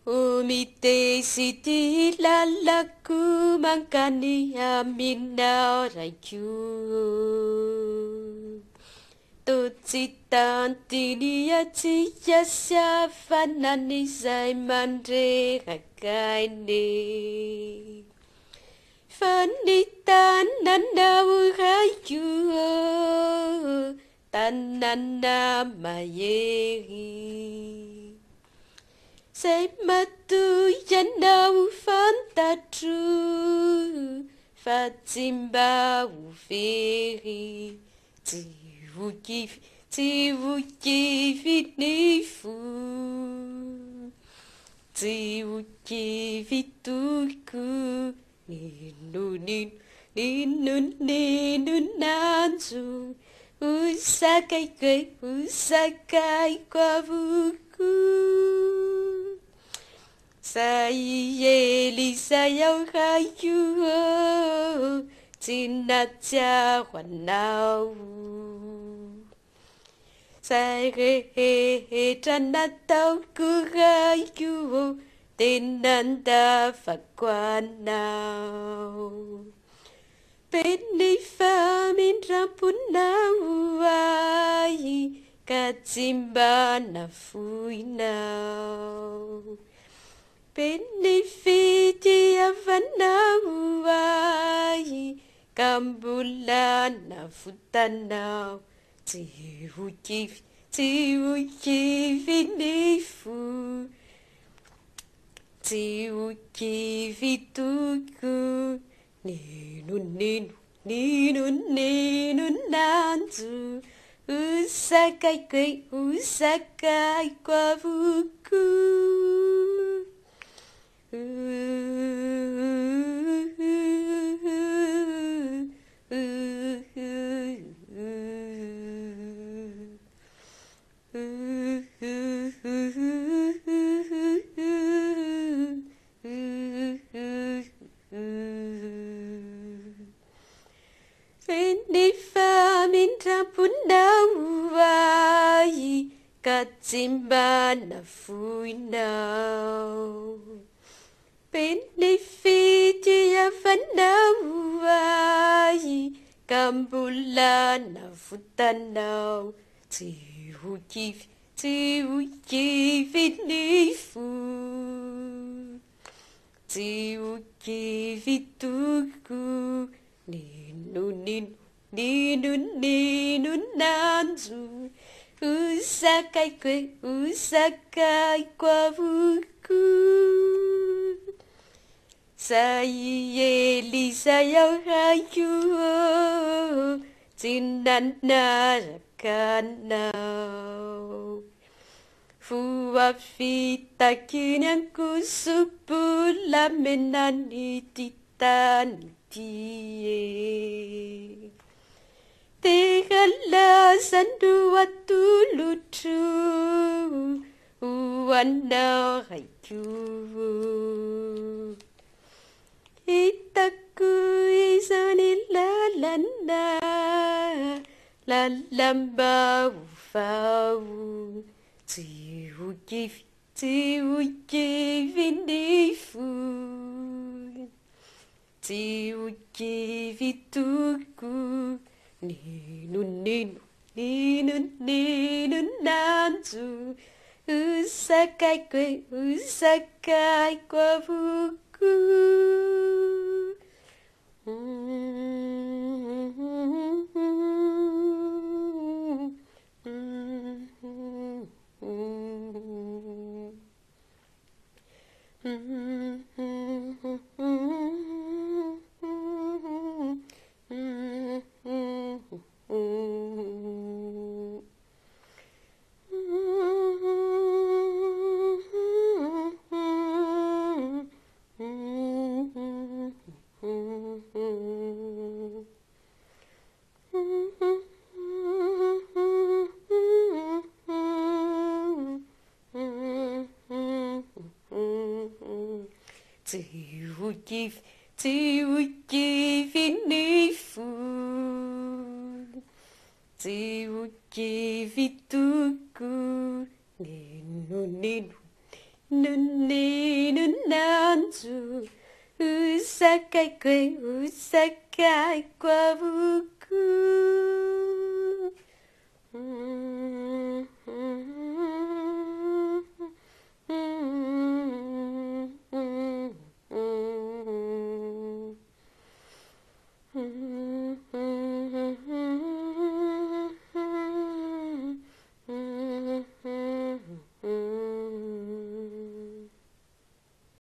Umitesiti lalaku mangkani aminau raiku. Tutsitanti ya tia siafanani sai mandre kakaini. Fanitan nanau raiku tanana mayeri. Say matu yanau fantatru Fatimba uferi Tiwuki finifu Tiwuki vituku Ninu nanzu Usakai kwa vuku Sayeli sayau rayu Tinatia wanau Sayre tanatau kurayu Tinanda fakwanau Penifamin rampunau ai Katimba na fuinau Benefiti avanauai Kambulana futanau Tiwuki vinifu Tiwuki vituku Ninu nanzu Usakai kwa vuku Fenifamin rampunauai Katimba na fuinau Benefiti avanauai Kambulana futanau Tiwuki vinifu Tiwuki vituku Ninu nanzu Usakai kwa vuku Sayeli sayau rayu Tinana rakanau Fuafita kinyanku supula menani titantie Tegala sandua tulutu Uwana raiku Itaku isani lalanda Lalamba ufau Tiwuki vinifu Tiwuki vituku Ninu nanzu Usakai kwa vuku Tiwuki vinifu Tiwuki vituku Ninu 눈이 눈난주 우사카이 꽤 우사카이 과부구